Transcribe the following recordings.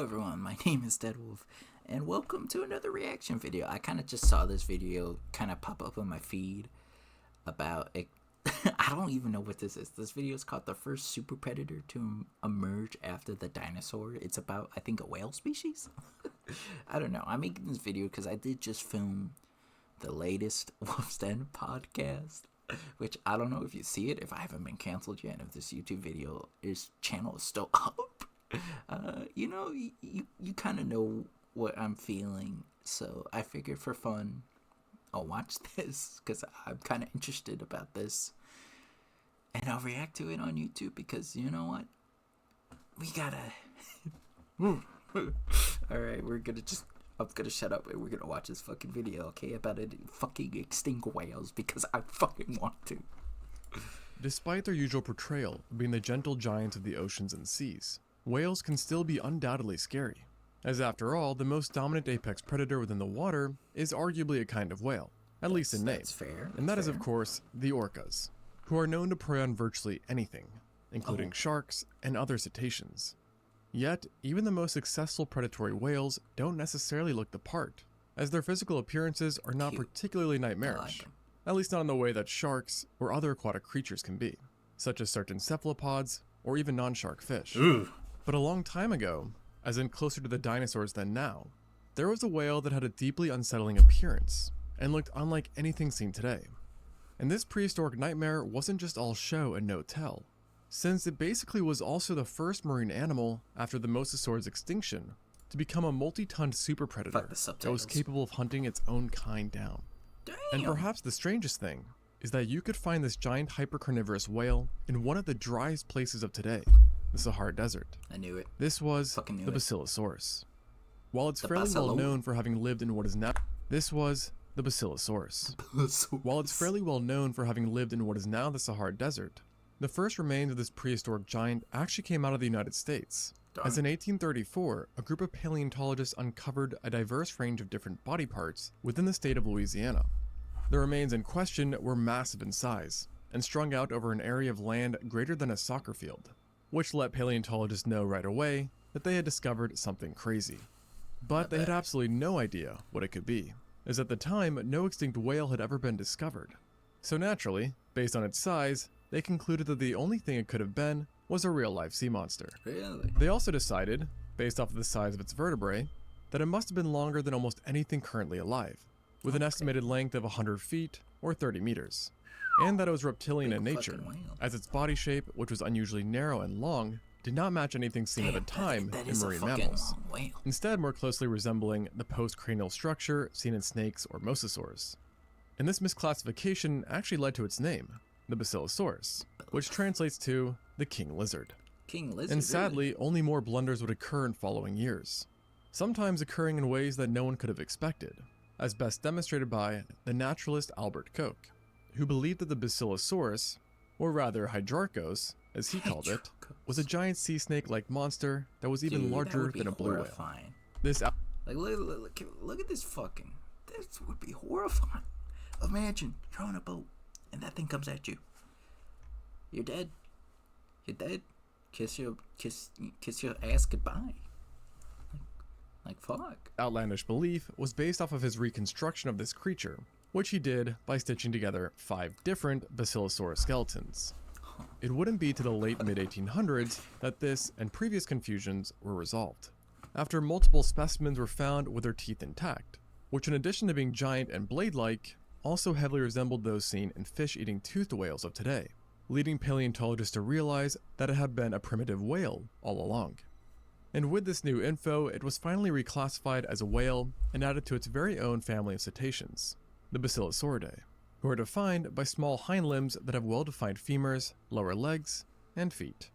everyone, my name is Deadwolf, and welcome to another reaction video. I kind of just saw this video kind of pop up on my feed about it. I don't even know what this is. This video is called The First Super Predator to Emerge After the Dinosaur. It's about, I think, a whale species? I don't know. I'm making this video because I did just film the latest Wolf's Den podcast, which I don't know if you see it, if I haven't been canceled yet, if this YouTube video, his channel is still up. You kind of know what I'm feeling, so I figured for fun, I'll watch this, because I'm kind of interested about this, and I'll react to it on YouTube, because you know what, we gotta, alright, I'm gonna shut up, and we're gonna watch this fucking video, okay, about it fucking extinct whales, because I fucking want to. Despite their usual portrayal of being the gentle giants of the oceans and seas, whales can still be undoubtedly scary, as after all, the most dominant apex predator within the water is arguably a kind of whale, at least in name. That's fair. And that is, of course, the orcas, who are known to prey on virtually anything, including sharks and other cetaceans. Yet, even the most successful predatory whales don't necessarily look the part, as their physical appearances are not particularly nightmarish, at least not in the way that sharks or other aquatic creatures can be, such as certain cephalopods or even non-shark fish. But a long time ago, as in closer to the dinosaurs than now, there was a whale that had a deeply unsettling appearance and looked unlike anything seen today. And this prehistoric nightmare wasn't just all show and no tell, since it basically was also the first marine animal after the mosasaur's extinction to become a multi-ton super predator that was capable of hunting its own kind down. Damn. And perhaps the strangest thing is that you could find this giant hypercarnivorous whale in one of the driest places of today, the Sahara Desert. I knew it. This was the Basilosaurus. While it's fairly well known for having lived in what is now, the Sahara Desert, the first remains of this prehistoric giant actually came out of the United States. As in 1834, a group of paleontologists uncovered a diverse range of different body parts within the state of Louisiana. The remains in question were massive in size and strung out over an area of land greater than a soccer field, which let paleontologists know right away that they had discovered something crazy. But they had absolutely no idea what it could be, as at the time, no extinct whale had ever been discovered. So naturally, based on its size, they concluded that the only thing it could have been was a real-life sea monster. Really? They also decided, based off of the size of its vertebrae, that it must have been longer than almost anything currently alive, with an estimated length of 100 feet or 30 meters. And that it was reptilian in nature, as its body shape, which was unusually narrow and long, did not match anything seen at the time in marine mammals, instead more closely resembling the postcranial structure seen in snakes or mosasaurs. And this misclassification actually led to its name, the Basilosaurus, which translates to the king lizard. King lizard. And sadly, only more blunders would occur in following years, sometimes occurring in ways that no one could have expected, as best demonstrated by the naturalist Albert Koch, who believed that the Basilosaurus, or rather Hydrarchos, as he called it, was a giant sea snake-like monster that was even larger than a blue whale. Look at this fucking. This would be horrifying. Imagine you're on a boat and that thing comes at you. You're dead. You're dead. Kiss your ass goodbye. Like fuck. Outlandish belief was based off of his reconstruction of this creature, which he did by stitching together 5 different Basilosaurus skeletons. It wouldn't be to the late mid-1800s that this and previous confusions were resolved, after multiple specimens were found with their teeth intact, which in addition to being giant and blade-like, also heavily resembled those seen in fish-eating toothed whales of today, leading paleontologists to realize that it had been a primitive whale all along. And with this new info, it was finally reclassified as a whale and added to its very own family of cetaceans, the Basilosauridae, who are defined by small hind limbs that have well-defined femurs, lower legs, and feet.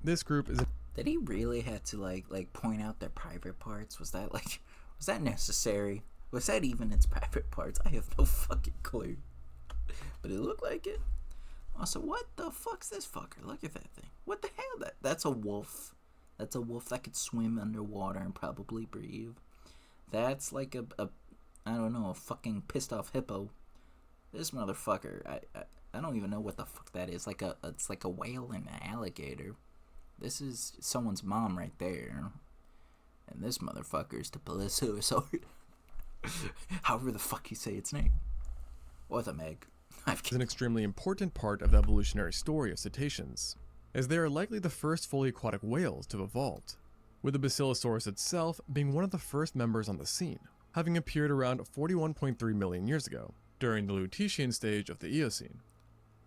This group is Did he really have to like point out their private parts? Was that necessary? Was that even its private parts? I have no fucking clue. But it looked like it. Also, what the fuck's this fucker? Look at that thing. What the hell? That's a wolf. That's a wolf that could swim underwater and probably breathe. That's like a I don't know, a fucking pissed off hippo. This motherfucker, I don't even know what the fuck that is. It's like a whale and an alligator. This is someone's mom right there. this motherfucker is the Plesiosaur. However the fuck you say its name. Or the Meg. Is an extremely important part of the evolutionary story of cetaceans, as they are likely the first fully aquatic whales to have evolved, with the Basilosaurus itself being one of the first members on the scene, having appeared around 41.3 million years ago, during the Lutetian stage of the Eocene.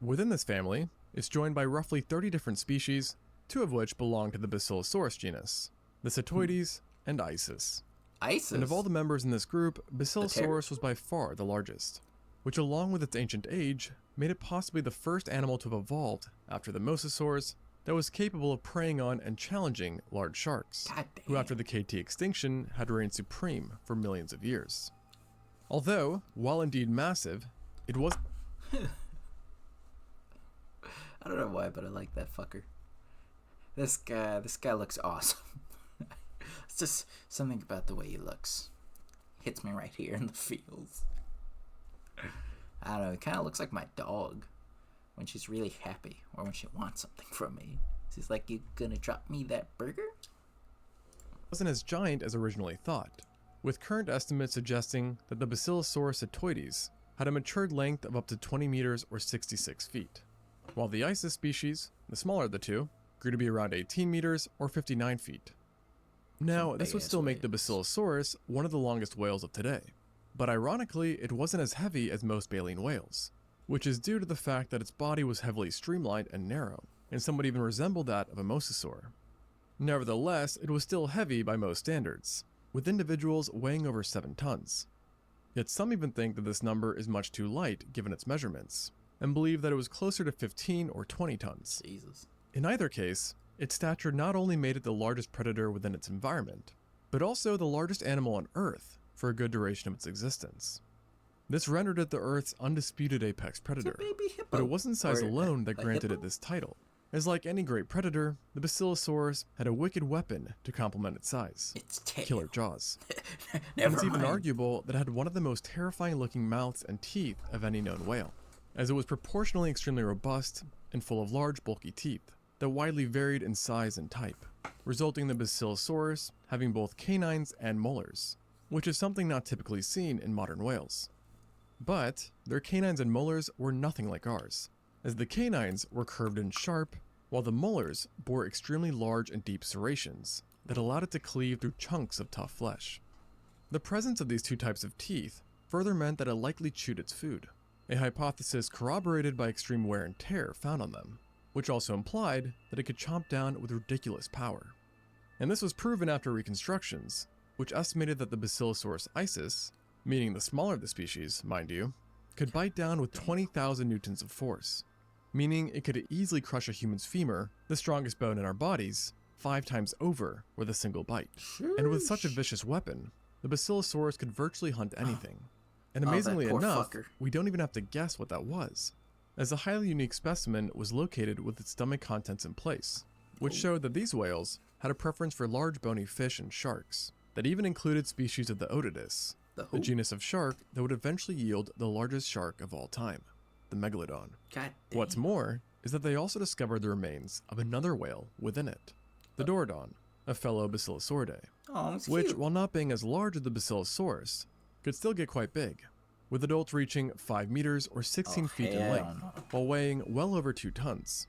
Within this family, it's joined by roughly 30 different species, 2 of which belong to the Basilosaurus genus, the Cetoides and Isis. Isis? And of all the members in this group, Basilosaurus was by far the largest, which along with its ancient age, made it possibly the first animal to have evolved, after the mosasaurs, that was capable of preying on and challenging large sharks, who after the KT extinction had reigned supreme for millions of years. Although, while indeed massive, it was... I don't know why, but I like that fucker. This guy looks awesome. It's just something about the way he looks. Hits me right here in the feels. I don't know, it kind of looks like my dog when she's really happy or when she wants something from me. She's like, you gonna drop me that burger? Wasn't as giant as originally thought, with current estimates suggesting that the Basilosaurus cetoides had a matured length of up to 20 meters or 66 feet, while the Isis species, the smaller of the two, grew to be around 18 meters or 59 feet. Now, this would still make the Basilosaurus one of the longest whales of today, but ironically, it wasn't as heavy as most baleen whales, which is due to the fact that its body was heavily streamlined and narrow, and somewhat even resembled that of a mosasaur. Nevertheless, it was still heavy by most standards, with individuals weighing over 7 tons. Yet some even think that this number is much too light given its measurements, and believe that it was closer to 15 or 20 tons. Jesus. In either case, its stature not only made it the largest predator within its environment, but also the largest animal on Earth for a good duration of its existence. This rendered it the Earth's undisputed apex predator, but it wasn't size alone that granted it this title, as like any great predator, the Basilosaurus had a wicked weapon to complement its size, its tail. Killer jaws. And it's even arguable that it had one of the most terrifying looking mouths and teeth of any known whale, as it was proportionally extremely robust and full of large bulky teeth that widely varied in size and type, resulting in the Basilosaurus having both canines and molars, which is something not typically seen in modern whales. But their canines and molars were nothing like ours, as the canines were curved and sharp, while the molars bore extremely large and deep serrations that allowed it to cleave through chunks of tough flesh. The presence of these 2 types of teeth further meant that it likely chewed its food, a hypothesis corroborated by extreme wear and tear found on them, which also implied that it could chomp down with ridiculous power. And this was proven after reconstructions, which estimated that the Basilosaurus Isis, meaning the smaller of the species, mind you, could bite down with 20,000 newtons of force, meaning it could easily crush a human's femur, the strongest bone in our bodies, 5 times over with a single bite. And with such a vicious weapon, the Basilosaurus could virtually hunt anything. And amazingly enough, we don't even have to guess what that was, as a highly unique specimen was located with its stomach contents in place, which showed that these whales had a preference for large bony fish and sharks, that even included species of the Otodus, the genus of shark that would eventually yield the largest shark of all time, the Megalodon. What's more is that they also discovered the remains of another whale within it, the Dorodon, a fellow Basilosauridae, which, while not being as large as the Basilosaurus, could still get quite big, with adults reaching 5 meters or 16 feet in length, while weighing well over 2 tons.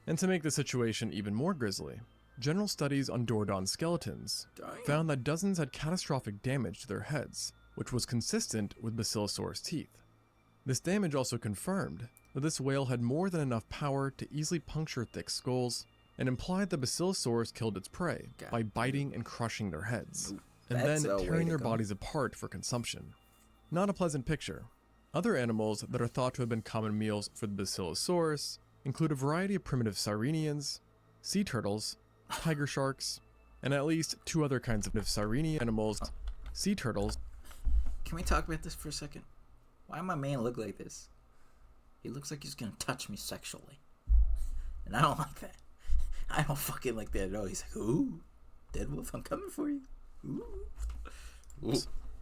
And to make the situation even more grisly, general studies on Dorodon skeletons found that dozens had catastrophic damage to their heads, which was consistent with Basilosaurus teeth. This damage also confirmed that this whale had more than enough power to easily puncture thick skulls, and implied that Basilosaurus killed its prey by biting and crushing their heads, and then tearing their bodies apart for consumption. Not a pleasant picture. Other animals that are thought to have been common meals for the Basilosaurus include a variety of primitive sirenians, sea turtles, tiger sharks, and at least 2 other kinds of sirenian animals, sea turtles. Can we talk about this for a second? Why my man look like this? He looks like he's gonna touch me sexually. And I don't like that. I don't fucking like that at all. He's like, ooh, dead wolf, I'm coming for you. Ooh. Ooh.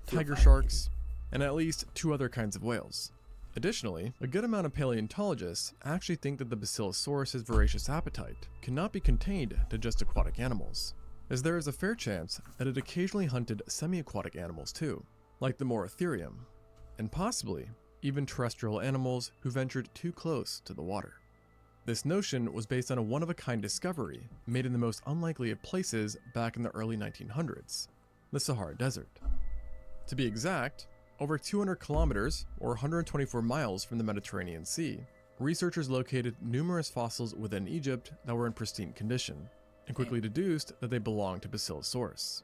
Tiger sharks, and at least 2 other kinds of whales. Additionally, a good amount of paleontologists actually think that the Basilosaurus's voracious appetite cannot be contained to just aquatic animals, as there is a fair chance that it occasionally hunted semi-aquatic animals too, like the Moratherium, and possibly even terrestrial animals who ventured too close to the water. This notion was based on a one-of-a-kind discovery made in the most unlikely of places back in the early 1900s, the Sahara Desert. To be exact, over 200 kilometers, or 124 miles from the Mediterranean Sea, researchers located numerous fossils within Egypt that were in pristine condition, and quickly deduced that they belonged to Basilosaurus.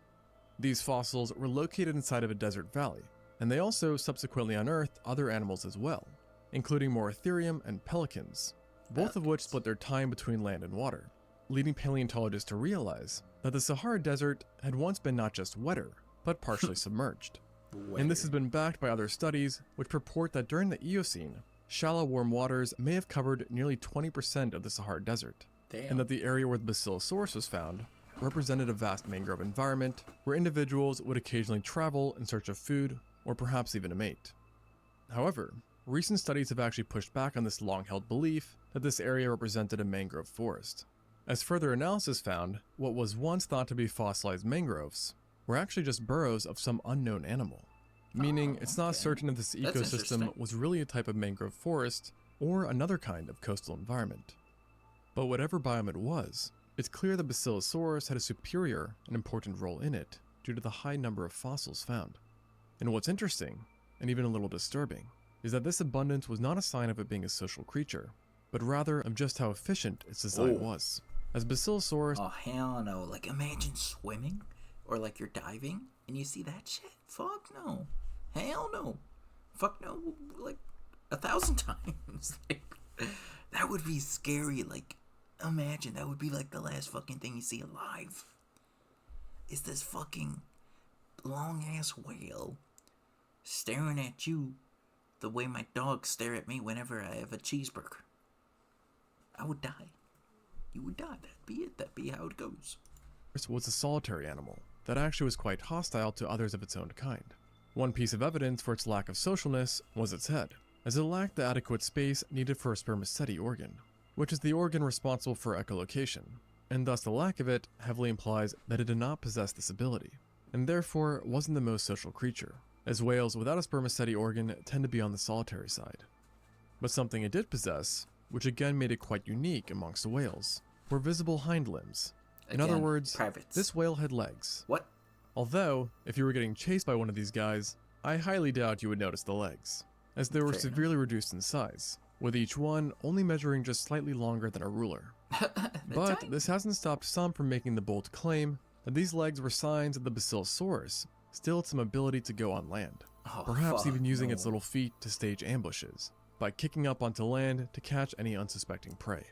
These fossils were located inside of a desert valley, and they also subsequently unearthed other animals as well, including Moratherium and pelicans, both of which split their time between land and water, leading paleontologists to realize that the Sahara Desert had once been not just wetter, but partially submerged. And this has been backed by other studies which purport that during the Eocene, shallow warm waters may have covered nearly 20% of the Sahara Desert, and that the area where the Basilosaurus was found represented a vast mangrove environment where individuals would occasionally travel in search of food or perhaps even a mate. However, recent studies have actually pushed back on this long-held belief that this area represented a mangrove forest, as further analysis found what was once thought to be fossilized mangroves were actually just burrows of some unknown animal, meaning it's not certain if this ecosystem was really a type of mangrove forest or another kind of coastal environment. But whatever biome it was, it's clear that Basilosaurus had a superior and important role in it due to the high number of fossils found. And what's interesting, and even a little disturbing, is that this abundance was not a sign of it being a social creature, but rather of just how efficient its design was. As Basilosaurus... Oh, hell no. Like, imagine swimming, or like you're diving, and you see that shit? Fuck no. Hell no. Fuck no. Like, 1,000 times. Like, that would be scary. Like, imagine, that would be like the last fucking thing you see alive. Is this fucking long-ass whale staring at you the way my dogs stare at me whenever I have a cheeseburger. I would die. You would die. That'd be it. That'd be how it goes. Was a solitary animal that actually was quite hostile to others of its own kind. One piece of evidence for its lack of socialness was its head, as it lacked the adequate space needed for a spermaceti organ, which is the organ responsible for echolocation, and thus the lack of it heavily implies that it did not possess this ability, and therefore wasn't the most social creature, as whales without a spermaceti organ tend to be on the solitary side. But something it did possess, which again made it quite unique amongst the whales, were visible hind limbs. In other words, privates. This whale had legs. What? Although, if you were getting chased by one of these guys, I highly doubt you would notice the legs, as they were severely reduced in size, with each one only measuring just slightly longer than a ruler. But this hasn't stopped some from making the bold claim that these legs were signs that the Basilosaurus still had some ability to go on land, perhaps even using its little feet to stage ambushes, by kicking up onto land to catch any unsuspecting prey.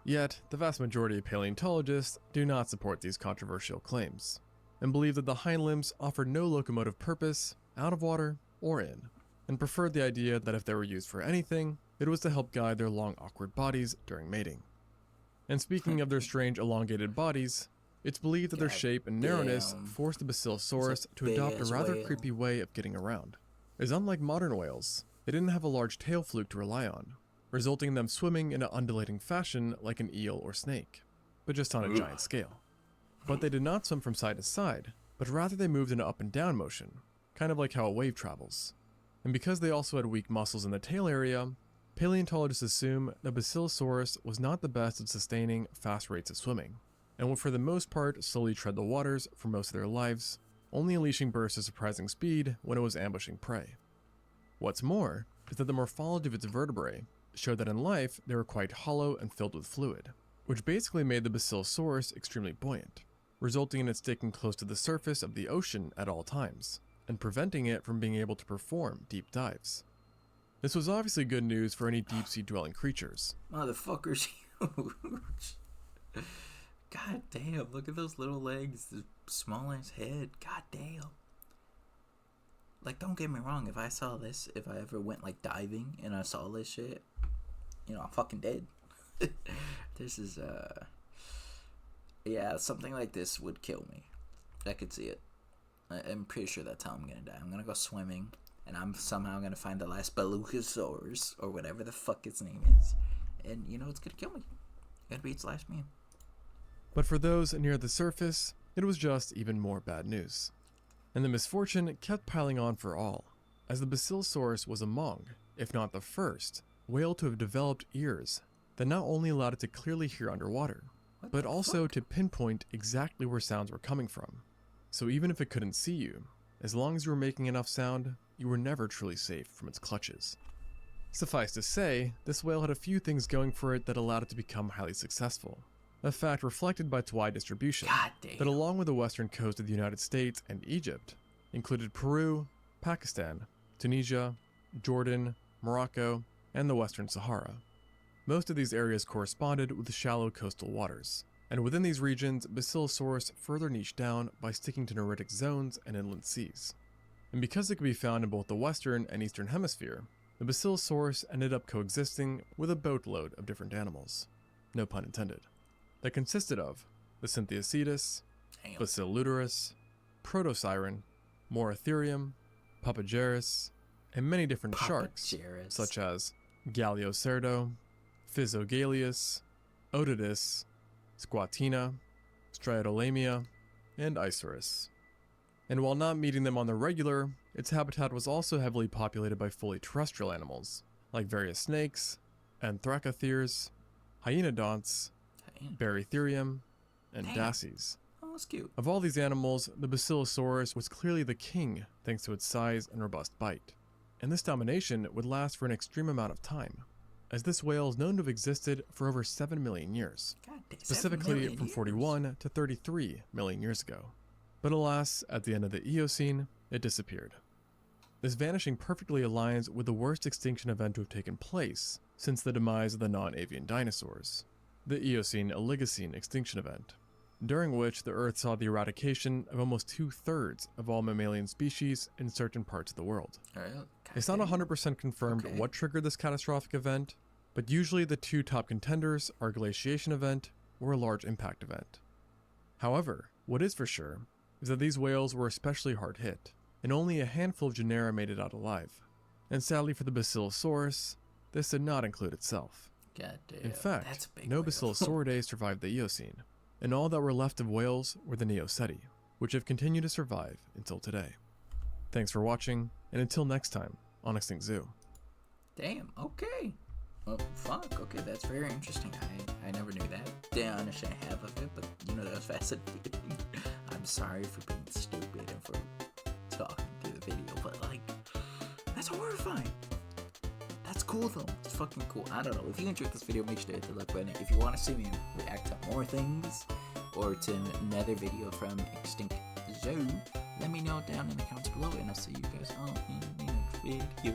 Yet, the vast majority of paleontologists do not support these controversial claims, and believe that the hind limbs offered no locomotive purpose, out of water or in, and preferred the idea that if they were used for anything, it was to help guide their long awkward bodies during mating. And speaking of their strange elongated bodies, it's believed that their shape and narrowness forced the Basilosaurus to adopt a rather creepy way of getting around, as unlike modern whales, they didn't have a large tail fluke to rely on, resulting in them swimming in an undulating fashion like an eel or snake, but just on a giant scale. But they did not swim from side to side, but rather they moved in an up and down motion, kind of like how a wave travels. And because they also had weak muscles in the tail area, paleontologists assume that Basilosaurus was not the best at sustaining fast rates of swimming, and would for the most part slowly tread the waters for most of their lives, only unleashing bursts of surprising speed when it was ambushing prey. What's more, is that the morphology of its vertebrae showed that in life they were quite hollow and filled with fluid, which basically made the Basilosaurus extremely buoyant, resulting in it sticking close to the surface of the ocean at all times, and preventing it from being able to perform deep dives. This was obviously good news for any deep-sea dwelling creatures. Motherfucker's huge. God damn, look at those little legs, the small ass head, god damn. Like, don't get me wrong, if I saw this, if I ever went, like, diving and I saw this shit, you know, I'm fucking dead. This is, yeah, something like this would kill me. I could see it. I'm pretty sure that's how I'm gonna die. I'm gonna go swimming, and I'm somehow gonna find the last Belugasaurus, or whatever the fuck its name is, and, you know, it's gonna kill me. It's gonna be its last meal. But for those near the surface, it was just even more bad news. And the misfortune kept piling on for all, as the Basilosaurus was among, if not the first, whale to have developed ears that not only allowed it to clearly hear underwater, but also to pinpoint exactly where sounds were coming from. So even if it couldn't see you, as long as you were making enough sound, you were never truly safe from its clutches. Suffice to say, this whale had a few things going for it that allowed it to become highly successful. A fact reflected by its wide distribution, that along with the western coast of the United States and Egypt, included Peru, Pakistan, Tunisia, Jordan, Morocco, and the Western Sahara. Most of these areas corresponded with the shallow coastal waters, and within these regions, Basilosaurus further niched down by sticking to neritic zones and inland seas. And because it could be found in both the western and eastern hemisphere, the Basilosaurus ended up coexisting with a boatload of different animals, no pun intended, that consisted of the Syntheocetus, Basiluterus, Protosiren, Moratherium, Papageris, and many different sharks, such as Galiocerdo, Physogalius, Otodus, Squatina, Striatolamia, and Isurus. And while not meeting them on the regular, its habitat was also heavily populated by fully terrestrial animals, like various snakes, Anthracotheres, Hyenodonts, Barytherium, and Daces. Oh, that's cute. Of all these animals, the Basilosaurus was clearly the king thanks to its size and robust bite. And this domination would last for an extreme amount of time, as this whale is known to have existed for over 7 million years, specifically from 41 to 33 million years ago. But alas, at the end of the Eocene, it disappeared. This vanishing perfectly aligns with the worst extinction event to have taken place since the demise of the non-avian dinosaurs, the Eocene-Oligocene extinction event, during which the Earth saw the eradication of almost 2/3 of all mammalian species in certain parts of the world. It's not 100% confirmed what triggered this catastrophic event, but usually the two top contenders are a glaciation event or a large impact event. However, what is for sure is that these whales were especially hard hit, and only a handful of genera made it out alive. And sadly for the Basilosaurus, this did not include itself. In fact, no Basilosauridae survived the Eocene, and all that were left of whales were the Neoceti, which have continued to survive until today. Thanks for watching, and until next time on ExtinctZoo. Damn, okay. Well, fuck, okay, that's very interesting. I never knew that. Didn't understand half of it, but that was fascinating. I'm sorry for being stupid and for talking through the video, but that's horrifying. That's cool though. It's fucking cool. I don't know. If you enjoyed this video, make sure to hit the like button. If you want to see me react to more things or to another video from ExtinctZoo, let me know down in the comments below, and I'll see you guys all in the next video.